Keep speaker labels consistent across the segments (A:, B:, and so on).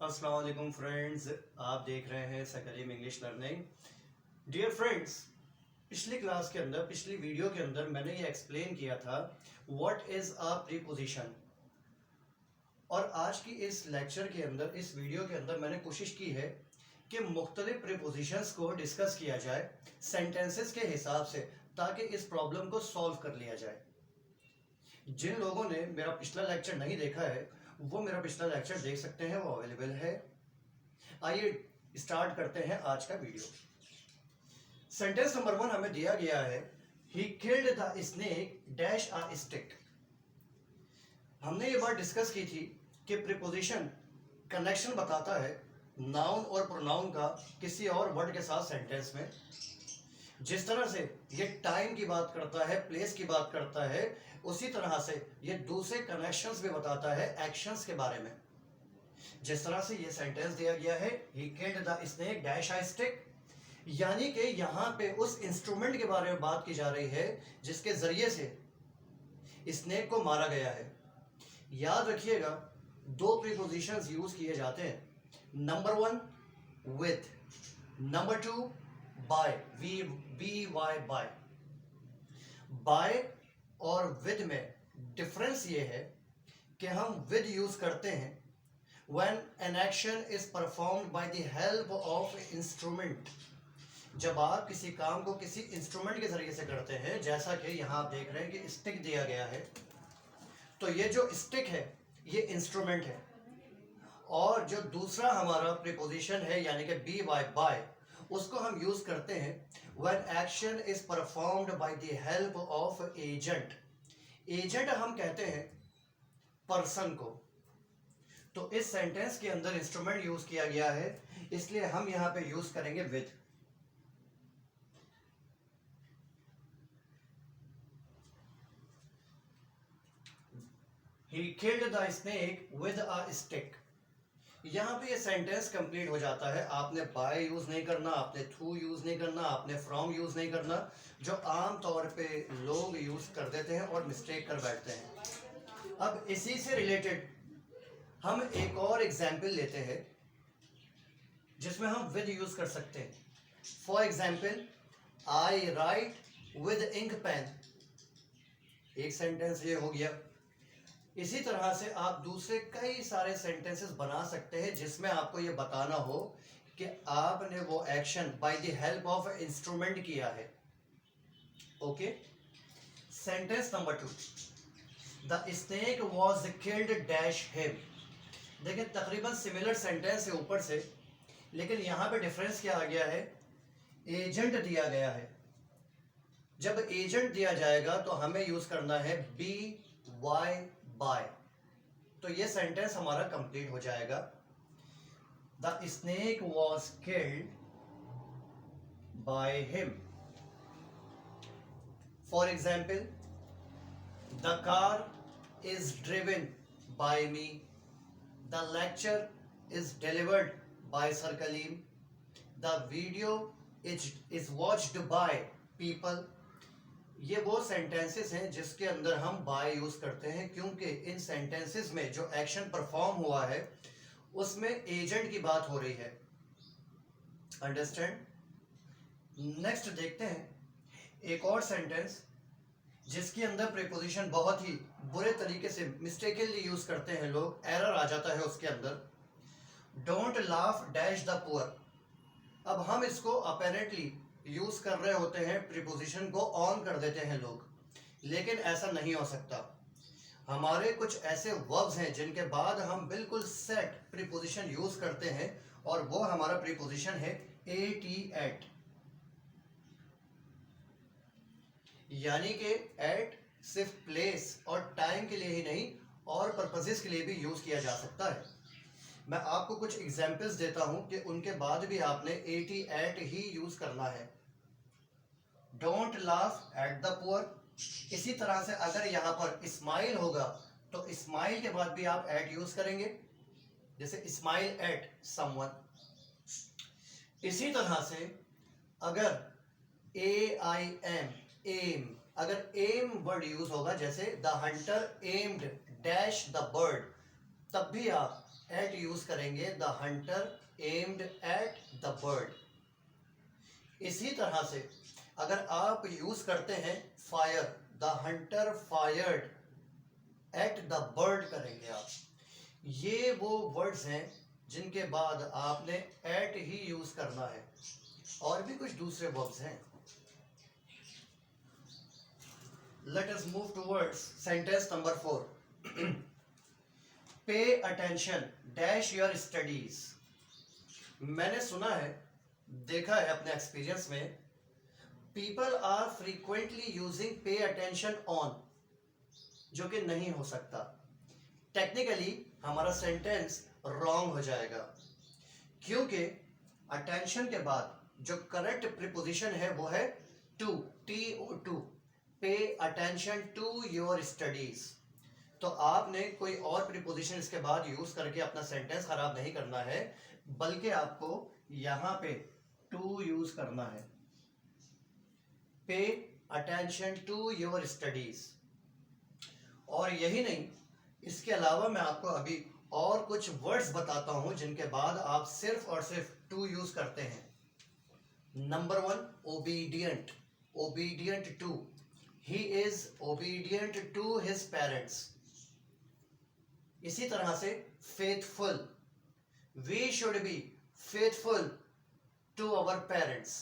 A: अस्सलाम वालेकुम फ्रेंड्स, आप देख रहे हैं सकलीम इंग्लिश लर्निंग। डियर फ्रेंड्स, पिछली क्लास के अंदर, पिछली वीडियो के अंदर मैंने ये एक्सप्लेन किया था व्हाट इज़ अ प्रीपोजिशन। और आज की इस लेक्चर के अंदर, इस वीडियो के अंदर मैंने कोशिश की है कि मुख्तलिफ प्रीपोजिशंस को डिस्कस किया जाए सेंटेंसेस के हिसाब से, ताकि इस प्रॉब्लम को सॉल्व कर लिया जाए। जिन लोगों ने मेरा पिछला लेक्चर नहीं देखा है वो मेरा पिछला लेक्चर देख सकते हैं, वो अवेलेबल है। आइए स्टार्ट करते हैं आज का वीडियो। सेंटेंस नंबर 1 हमें दिया गया है, he killed the snake dash a stick. हमने ये बात डिस्कस की थी कि प्रीपोजिशन कनेक्शन बताता है नाउन और प्रोनाउन का किसी और वर्ड के साथ सेंटेंस में। जिस तरह से ये टाइम की बात करता है, प्लेस की बात करता है, उसी तरह से ये दूसरे कनेक्शंस भी बताता है एक्शंस के बारे में। जिस तरह से ये सेंटेंस दिया गया है, he killed the snake dash a stick, यानी कि यहाँ पे उस इंस्ट्रूमेंट के बारे में बात की जा रही है जिसके जरिए से स्नेक को मारा गया है। याद रखिएगा, दो प्रीपोजिशंस यूज किए जाते हैं, number 1 with, number 2 by, B Y by. By और विद में डिफरेंस ये है कि हम विद यूज करते हैं when an action is performed by the help of instrument। जब आप किसी काम को किसी इंस्ट्रूमेंट के जरिए से करते हैं, जैसा कि यहाँ आप देख रहे हैं कि स्टिक दिया गया है, तो ये जो स्टिक है ये इंस्ट्रूमेंट है। और जो दूसरा हमारा प्रीपोजिशन है यानी कि बी वाई बाय, उसको हम यूज करते हैं when action is performed by the help of agent। Agent हम कहते हैं पर्सन को। तो इस सेंटेंस के अंदर इंस्ट्रूमेंट यूज किया गया है, इसलिए हम यहां पे यूज करेंगे with. He killed the snake with a stick। यहां पे ये सेंटेंस कंप्लीट हो जाता है। आपने बाय यूज नहीं करना, आपने थ्रू यूज नहीं करना, आपने फ्रॉम यूज नहीं करना, जो आम तौर पे लोग यूज कर देते हैं और मिस्टेक कर बैठते हैं। अब इसी से रिलेटेड हम एक और एग्जाम्पल लेते हैं जिसमें हम विद यूज कर सकते हैं। For example, I write with ink pen. एक सेंटेंस ये हो गया। इसी तरह से आप दूसरे कई सारे सेंटेंसेस बना सकते हैं जिसमें आपको ये बताना हो कि आपने वो action by the help of instrument किया है। Okay, sentence number 2, the snake was killed dash him. देखिए, तकरीबन सिमिलर सेंटेंस है ऊपर से, लेकिन यहां पे डिफरेंस क्या आ गया है, एजेंट दिया गया है। जब एजेंट दिया जाएगा तो हमें यूज करना है बी वाई बाय, तो ये सेंटेंस हमारा कंप्लीट हो जाएगा। The snake was killed by him. For example, the car is driven by me. The lecture is delivered by Sir Kaleem। The video is watched by people। ये वो sentences हैं जिसके अंदर हम बाय यूज करते हैं, क्योंकि इन सेंटेंसेस में जो एक्शन परफॉर्म हुआ है उसमें एजेंट की बात हो रही है। अंडरस्टैंड? नेक्स्ट देखते हैं एक और सेंटेंस जिसके अंदर प्रीपोजिशन बहुत ही बुरे तरीके से मिस्टेकली यूज करते हैं लोग, एरर आ जाता है उसके अंदर। Don't laugh dash the poor. अब हम इसको अपेरेंटली यूज कर रहे होते हैं, प्रीपोजिशन को ऑन कर देते हैं लोग, लेकिन ऐसा नहीं हो सकता। हमारे कुछ ऐसे वर्ब्स हैं जिनके बाद हम बिल्कुल सेट प्रीपोजिशन यूज करते हैं, और वो हमारा प्रीपोजिशन है एटी, एट। यानी कि एट सिर्फ प्लेस और टाइम के लिए ही नहीं, और पर्पसेस के लिए भी यूज किया जा सकता है। मैं आपको कुछ एग्जांपल्स देता हूं कि उनके बाद भी आपने एटी, एट ही यूज करना है। Don't laugh at the poor. इसी तरह से अगर यहां पर स्माइल होगा तो स्माइल के बाद भी आप एट यूज करेंगे, जैसे स्माइल एट समवन। इसी तरह से अगर ए आई एम, एम, अगर एम वर्ड यूज होगा, जैसे the Hunter aimed dash the bird, तब भी आप एट यूज करेंगे, the Hunter aimed at the bird. इसी तरह से अगर आप यूज करते हैं fire, the Hunter fired at the bird करेंगे आप। ये वो वर्ड्स हैं जिनके बाद आपने एट ही यूज करना है। और भी कुछ दूसरे वर्ब्स हैं। Let us move towards sentence number 4। Pay attention dash your studies. मैंने सुना है, देखा है अपने एक्सपीरियंस में, people are frequently using pay attention on, जो कि नहीं हो सकता। टेक्निकली हमारा सेंटेंस रॉन्ग हो जाएगा, क्योंकि अटेंशन के बाद जो करेक्ट प्रीपोजिशन है वो है to, TO2, pay attention to your studies. तो आपने कोई और प्रीपोजिशन इसके बाद यूज करके अपना सेंटेंस खराब नहीं करना है, बल्कि आपको यहां पे टू यूज करना है, pay attention to your studies. और यही नहीं, इसके अलावा मैं आपको अभी और कुछ वर्ड्स बताता हूं जिनके बाद आप सिर्फ और सिर्फ टू यूज करते हैं। Number 1, obedient, obedient to, he is obedient to his parents. इसी तरह से faithful, we should be faithful to our parents.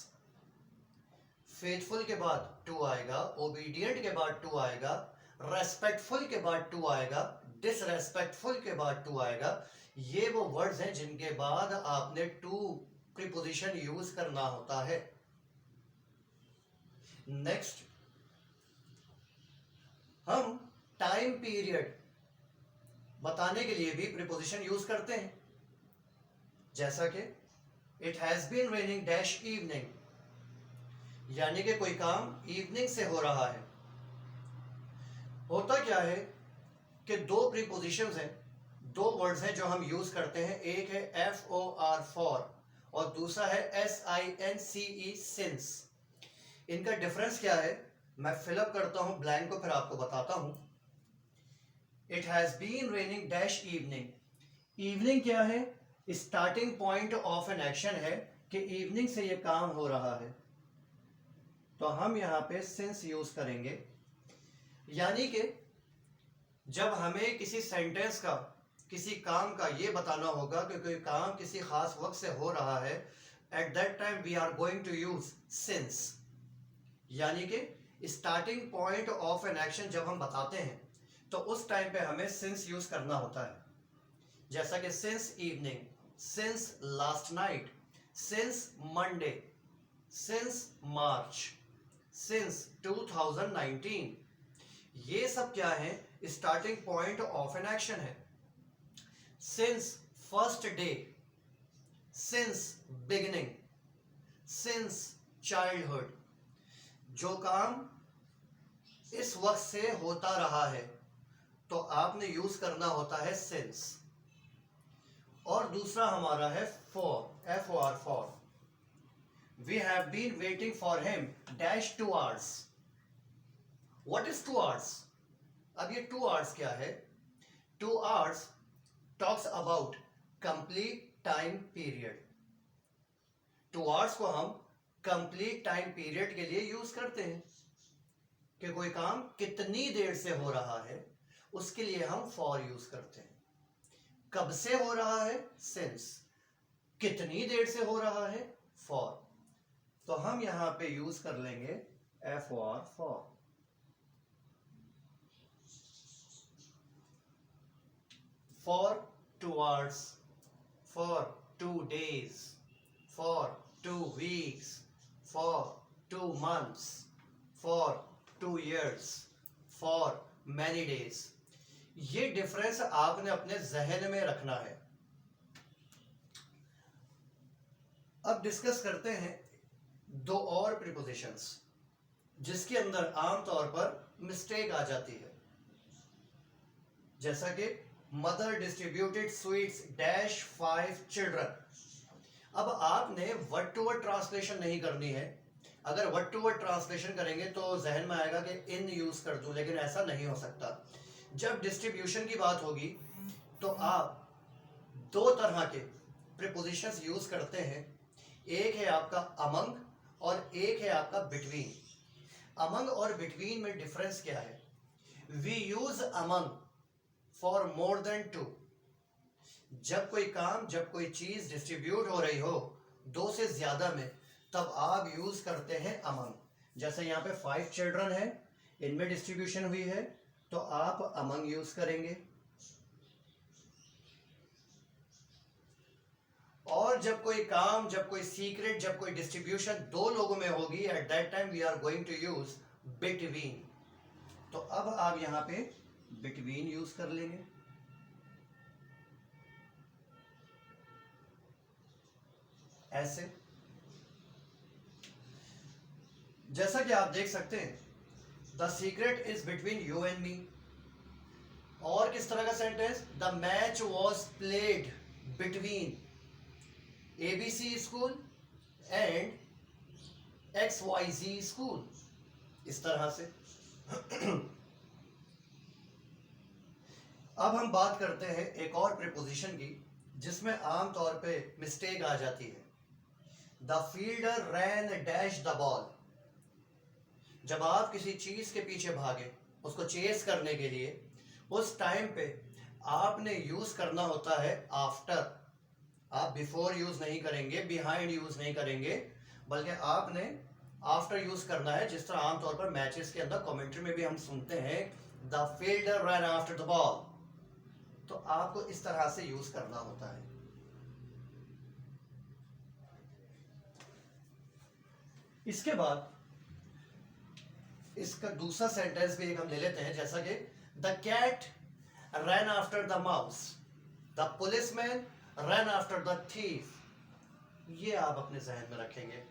A: Faithful के बाद टू आएगा, ओबीडियंट के बाद टू आएगा, रेस्पेक्टफुल के बाद टू आएगा, डिसरेस्पेक्टफुल के बाद टू आएगा। ये वो वर्ड्स हैं जिनके बाद आपने टू प्रीपोजिशन यूज करना होता है। नेक्स्ट, हम टाइम पीरियड बताने के लिए भी प्रीपोजिशन यूज करते हैं, जैसा कि it has been raining dash evening, यानी कि कोई काम इवनिंग से हो रहा है। होता क्या है कि दो प्रीपोजिशंस हैं, दो वर्ड्स हैं जो हम यूज करते हैं। एक है FOR फॉर और दूसरा है SINCE सिंस। इनका डिफरेंस क्या है, मैं फिलअप करता हूं ब्लैंक को, फिर आपको बताता हूं। It has been raining dash evening. Evening क्या है, starting point of an action है कि इवनिंग से ये काम हो रहा है, तो हम यहां पे सिंस यूज करेंगे। यानी कि जब हमें किसी सेंटेंस का, किसी काम का ये बताना होगा कि कोई काम किसी खास वक्त से हो रहा है, at that time we are going to use since. यानी कि starting point of an action जब हम बताते हैं तो उस टाइम पे हमें सिंस यूज करना होता है। जैसा कि since evening, since last night, since Monday, since March, since 2019। ये सब क्या है, starting point of an action है। Since first day, since beginning, since childhood. जो काम इस वक्त से होता रहा है तो आपने यूज करना होता है सिंस। और दूसरा हमारा है for, FOR for. We have been waiting for him dash 2 hours। What is 2 hours? अब ये 2 hours क्या है? 2 hours talks about complete time period. 2 hours को हम कंप्लीट टाइम पीरियड के लिए यूज करते हैं कि कोई काम कितनी देर से हो रहा है, उसके लिए हम फॉर यूज करते हैं। कब से हो रहा है, सिंस। कितनी देर से हो रहा है, फॉर। तो हम यहां पे यूज कर लेंगे FOR for. For 2 hours, for 2 days, for 2 weeks, for 2 months, for 2 years, for many days। ये डिफरेंस आपने अपने जहन में रखना है। अब डिस्कस करते हैं दो और प्रीपोजिशंस जिसके अंदर आमतौर पर मिस्टेक आ जाती है, जैसा कि mother distributed sweets dash 5 children. अब आपने वर्ड टू वर्ड ट्रांसलेशन नहीं करनी है। अगर वर्ड टू वर्ड ट्रांसलेशन करेंगे तो जहन में आएगा कि इन यूज कर दूं, लेकिन ऐसा नहीं हो सकता। जब डिस्ट्रीब्यूशन की बात होगी तो आप दो तरह के प्रीपोजिशंस यूज करते हैं, एक है आपका अमंग और एक है आपका बिटवीन। अमंग और बिटवीन में डिफरेंस क्या है? We use among for more than two. जब कोई काम, जब कोई चीज डिस्ट्रीब्यूट हो रही हो दो से ज्यादा में, तब आप यूज करते हैं अमंग। जैसे यहाँ पे 5 चिल्ड्रन है, इनमें डिस्ट्रीब्यूशन हुई है, तो आप अमंग यूज करेंगे। और जब कोई काम, जब कोई सीक्रेट, जब कोई डिस्ट्रीब्यूशन दो लोगों में होगी, at that time we are going to use between. तो अब आप यहां पे बिटवीन यूज कर लेंगे। ऐसे, जैसा कि आप देख सकते हैं, the secret is between you and me. और किस तरह का sentence? The match was played between ABC school and XYZ school. इस तरह से। अब हम बात करते हैं एक और प्रीपोजिशन की, जिसमें आमतौर पे मिस्टेक आ जाती है। The fielder ran dash the ball. जब आप किसी चीज के पीछे भागे, उसको चेस करने के लिए, उस टाइम पे आपने यूज करना होता है आफ्टर। आप बिफोर यूज नहीं करेंगे, बिहाइंड यूज नहीं करेंगे, बल्कि आपने आफ्टर यूज करना है। जिस तरह आमतौर पर मैचेस के अंदर कमेंट्री में भी हम सुनते हैं, the fielder run after the ball, तो आपको इस तरह से यूज करना होता है। इसके बाद इसका दूसरा सेंटेंस भी एक हम ले लेते हैं, जैसा कि the cat run after the mouse, the policeman run after the thief. ये आप अपने जहन में रखेंगे।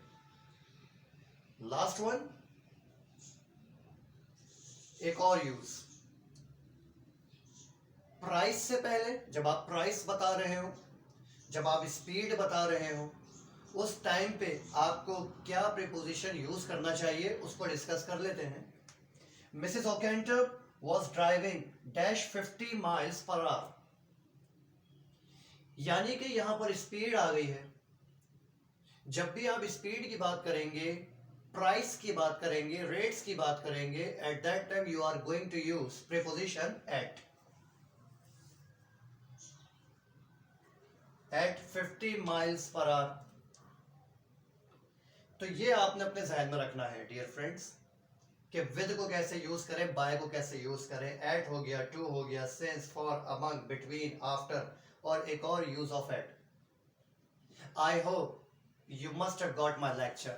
A: लास्ट वन, एक और यूज। प्राइस से पहले, जब आप प्राइस बता रहे हो, जब आप स्पीड बता रहे हो, उस टाइम पे आपको क्या प्रीपोजिशन यूज करना चाहिए, उसको डिस्कस कर लेते हैं। मिसेस ओकेंटर was driving dash 50 miles per hour. यानी कि यहां पर स्पीड आ गई है। जब भी आप स्पीड की बात करेंगे, प्राइस की बात करेंगे, रेट्स की बात करेंगे, at that time you are going to use preposition at 50 miles per hour. तो ये आपने अपने जहन में रखना है डियर फ्रेंड्स, कि विद को कैसे यूज करें, बाय को कैसे यूज करें। एट हो गया, टू हो गया, since, for, among, between, after, और एक और use of at. I hope you must have got my lecture.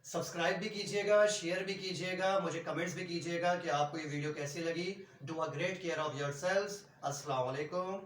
A: Subscribe भी कीजिएगा, शेयर भी कीजिएगा, मुझे कमेंट्स भी कीजिएगा कि आपको ये वीडियो कैसी लगी। Do a great care of yourselves. अस्सलाम वालेकुम।